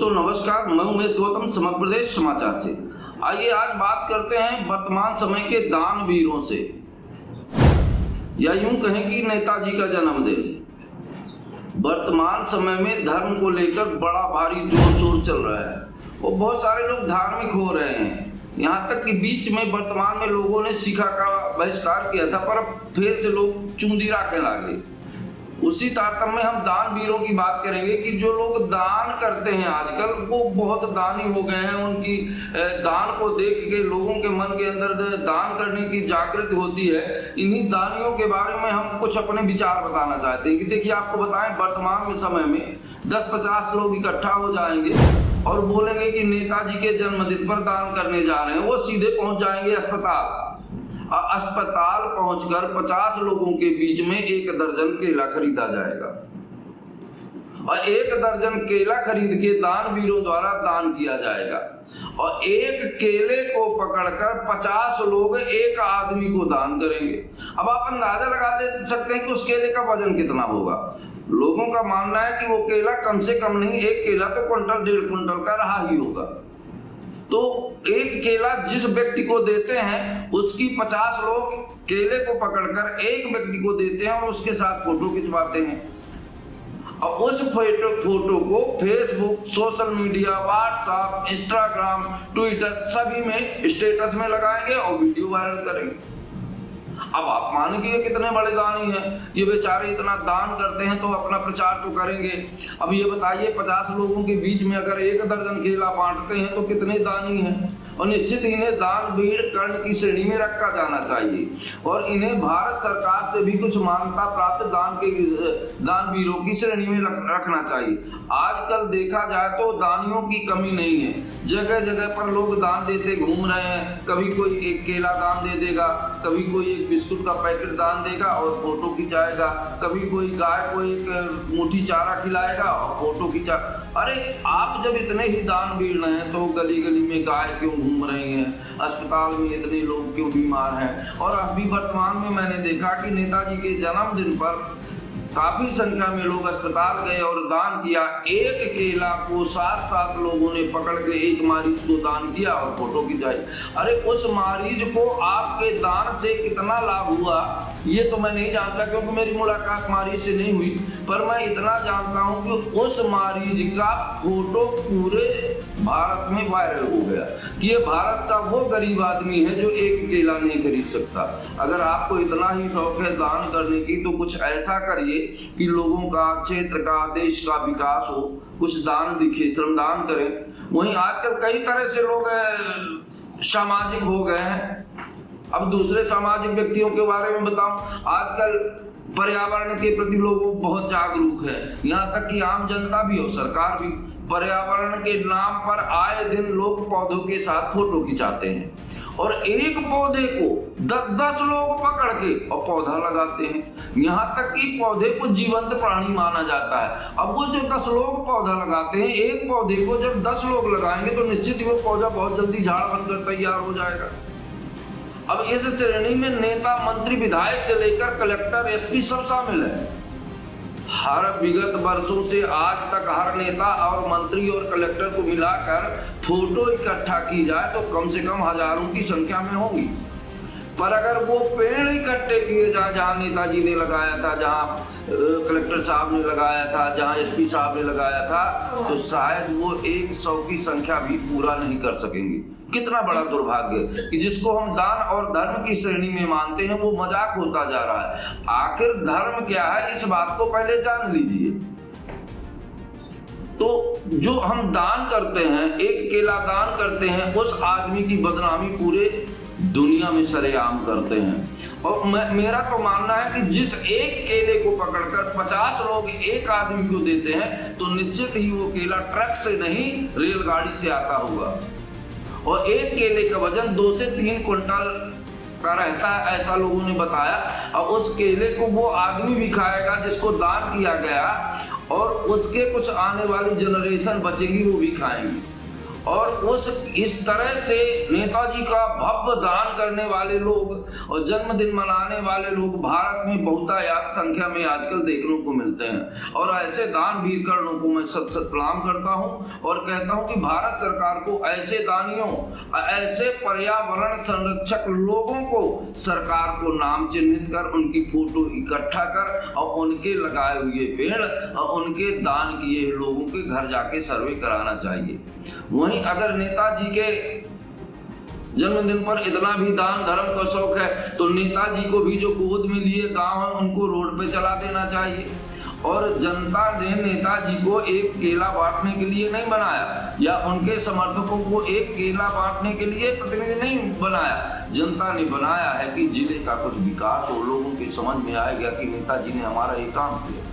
दोस्तों नमस्कार, मैं उमेश गौतम समग्र प्रदेश समाचार से। आइए आज बात करते हैं वर्तमान समय के दानवीरों से, या यूं कहें कि नेताजी का जन्मदिन। वर्तमान समय में धर्म को लेकर बड़ा भारी जोर शोर चल रहा है और बहुत सारे लोग धार्मिक हो रहे हैं। यहाँ तक कि बीच में वर्तमान में लोगों ने शिखा का बहिष्कार किया था, पर अब फिर से लोग चुंदी रखने लगे। उसी तारतम्य में हम दानवीरों की बात करेंगे कि जो लोग दान करते हैं आजकल वो बहुत दानी हो गए हैं। उनकी दान को देख के लोगों के मन के अंदर दान करने की जागृति होती है। इन्हीं दानियों के बारे में हम कुछ अपने विचार बताना चाहते हैं कि देखिए, आपको बताएं, वर्तमान में समय में 10-50 लोग इकट्ठा हो जाएंगे और बोलेंगे कि नेताजी के जन्मदिन पर दान करने जा रहे हैं। वो सीधे पहुंच जाएंगे अस्पताल पहुंचकर 50 लोगों के बीच में 1 दर्जन केला खरीदा जाएगा और 1 दर्जन केला खरीद के दानवीरों द्वारा दान किया जाएगा और 1 केले को पकड़कर 50 लोग 1 आदमी को दान करेंगे। अब आप अंदाजा लगा दे सकते हैं कि उस केले का वजन कितना होगा। लोगों का मानना है कि वो केला कम से कम नहीं, 1 केला तो क्विंटल 1.5 क्विंटल का रहा ही होगा। तो 1 केला जिस व्यक्ति को देते हैं उसकी 50 लोग केले को पकड़कर 1 व्यक्ति को देते हैं और उसके साथ फोटो खिंचवाते हैं और उस फोटो को Facebook, social media, WhatsApp, Instagram, Twitter सभी में स्टेटस में लगाएंगे और वीडियो वायरल करेंगे। अब आप मानेंगे ये कितने बड़े दानी हैं, ये बेचारे इतना दान करते हैं तो अपना प्रचार तो करेंगे। अब ये बताइए, 50 लोगों के बीच में अगर 1 दर्जन केला बांटते हैं तो कितने दानी हैं। और निश्चित इन्हें दानवीर कर्ण की श्रेणी में रखा जाना चाहिए और इन्हें भारत सरकार से भी कुछ मान्यता प्राप्त दानवीरों की श्रेणी में रखना चाहिए। आजकल देखा जाए तो दानियों की कमी नहीं है, जगह जगह पर लोग दान देते घूम रहे हैं। कभी कोई 1 केला दान दे देगा, कभी कोई 1 बिस्कुट का पैकेट दान देगा और फोटो खिंचाएगा, कभी कोई गाय को 1 मुट्ठी चारा खिलाएगा और फोटो खिंचा। अरे आप जब इतने ही दानवीर हैं तो गली गली में गाय क्यों घूम रही हैं, अस्पताल में इतने लोग क्यों बीमार हैं। और अभी वर्तमान में मैंने देखा कि नेताजी के जन्मदिन पर काफी संख्या में लोग अस्पताल गए और दान किया। 1 केला को 7 लोगों ने पकड़ के 1 मरीज को दान किया और फोटो खिंचाई। अरे उस मरीज को आपके दान से कितना लाभ हुआ ये तो मैं नहीं जानता, क्योंकि मेरी मुलाकात मरीज से नहीं हुई, पर मैं इतना जानता हूं कि उस मरीज का फोटो पूरे भारत में वायरल हो गया कि ये भारत का वो गरीब आदमी है जो 1 केला नहीं खरीद सकता। अगर आपको इतना ही शौक है दान करने की तो कुछ ऐसा करिए कि लोगों का, क्षेत्र का, देश का विकास हो, कुछ दान दिखे, श्रमदान करें। वहीं आजकल कई तरह से लोग सामाजिक हो गए हैं। अब दूसरे सामाजिक व्यक्तियों के बारे में बताऊं, आजकल पर्यावरण के प्रति लोग बहुत जागरूक है। यहाँ तक कि आम जनता भी और सरकार भी पर्यावरण के नाम पर आए दिन लोग पौधों के साथ फोटो खिंचाते हैं और 1 पौधे को 10 लोग पकड़ के और पौधा लगाते हैं। यहाँ तक कि पौधे को जीवंत प्राणी माना जाता है। अब वो जो 10 लोग पौधा लगाते हैं, 1 पौधे को जब 10 लोग लगाएंगे तो निश्चित ही वो पौधा बहुत जल्दी झाड़ बनकर तैयार हो जाएगा। अब इस श्रेणी में नेता, मंत्री, विधायक से लेकर कलेक्टर, एसपी सब शामिल है। हर विगत वर्षों से आज तक हर नेता और मंत्री और कलेक्टर को मिलाकर फोटो इकट्ठा की जाए तो कम से कम हजारों की संख्या में होंगी। पर अगर वो पेड़ इकट्ठे किए जाए जहाँ नेताजी ने लगाया था, जहाँ कलेक्टर साहब ने लगाया था, जहाँ एसपी साहब ने लगाया था, तो शायद वो 100 की संख्या भी पूरा नहीं कर सकेंगे। कितना बड़ा दुर्भाग्य कि जिसको हम दान और धर्म की श्रेणी में मानते हैं वो मजाक होता जा रहा है। आखिर धर्म क्या है, इस बात को पहले जान लीजिए। तो जो हम दान करते हैं, 1 केला दान करते हैं, उस आदमी की बदनामी पूरे दुनिया में सरेआम करते हैं। और मेरा तो मानना है कि जिस 1 केले को पकड़कर 50 लोग 1 आदमी को देते हैं तो निश्चित ही वो केला ट्रक से नहीं रेलगाड़ी से आता होगा और 1 केले का वजन 2 से 3 क्विंटल का रहता है, ऐसा लोगों ने बताया। और उस केले को वो आदमी भी खाएगा जिसको दान किया गया और उसके कुछ आने वाली जनरेशन बचेगी वो भी खाएंगी। और इस तरह से नेताजी का भव्य दान करने वाले लोग और जन्मदिन मनाने वाले लोग भारत में बहुतायत संख्या में आजकल देखने को मिलते हैं। और ऐसे दानवीर कर्णों को मैं सत सत प्रणाम करता हूं और कहता हूं कि भारत सरकार को ऐसे दानियों, ऐसे पर्यावरण संरक्षक लोगों को सरकार को नाम चिन्हित कर उनकी फोटो इकट्ठा कर और उनके लगाए हुए पेड़ और उनके दान किए लोगों के घर जाके सर्वे कराना चाहिए। वहीं अगर नेताजी के जन्मदिन पर इतना भी दान धर्म का शौक है तो नेताजी को भी जो गोद में लिए गांव है उनको रोड पे चला देना चाहिए। और जनता ने नेताजी को एक केला बांटने के लिए नहीं बनाया या उनके समर्थकों को एक केला बांटने के लिए प्रतिनिधि नहीं बनाया। जनता ने बनाया है कि जिले का कुछ विकास हो, लोगों की समझ में आएगा कि नेताजी ने हमारा ये काम किया।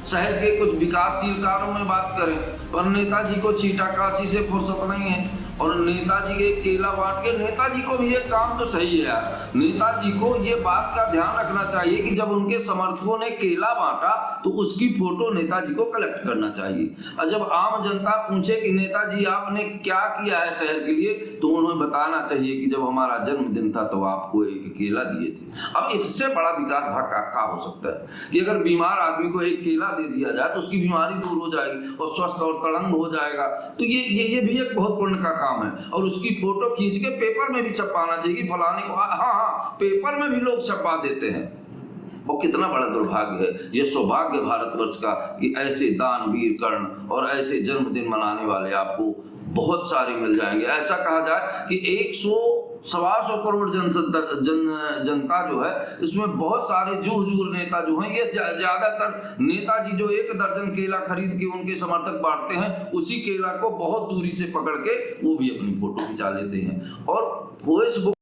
शहर के कुछ विकासशील कार्यों में बात करें पर नेताजी को छीटाकाशी से फुर्सत नहीं है और नेताजी के केला बांट के नेताजी को भी एक काम तो सही है यार। नेताजी को ये बात का ध्यान रखना चाहिए कि जब उनके समर्थकों ने केला बांटा तो उसकी फोटो नेताजी को कलेक्ट करना चाहिए। और जब आम जनता पूछे कि नेताजी आपने क्या किया है शहर के लिए तो उन्हें बताना चाहिए कि जब हमारा जन्मदिन था तो आपको एक केला दिए थे। अब इससे बड़ा विकास भाग का हो सकता है कि अगर बीमार आदमी को एक केला दे दिया जाए तो उसकी बीमारी दूर हो जाएगी और स्वस्थ और तड़ंग हो जाएगा। तो ये भी एक बहुत पुण्य का काम है। और उसकी फोटो खींच के पेपर में भी छपाना चाहिए फलाने को। हाँ, पेपर में भी लोग छपा देते हैं। वो कितना बड़ा दुर्भाग्य है। ये सौभाग्य भारतवर्ष का कि ऐसे दानवीर कर्ण और ऐसे जन्मदिन मनाने वाले आपको बहुत सारे मिल जाएंगे। ऐसा कहा जाए कि 100-125 करोड़ जनता जो है इसमें बहुत सारे जूझ नेता जो हैं, ये ज्यादातर नेताजी जो 1 दर्जन केला खरीद के उनके समर्थक बांटते हैं उसी केला को बहुत दूरी से पकड़ के वो भी अपनी फोटो खिंचा लेते हैं और फेसबुक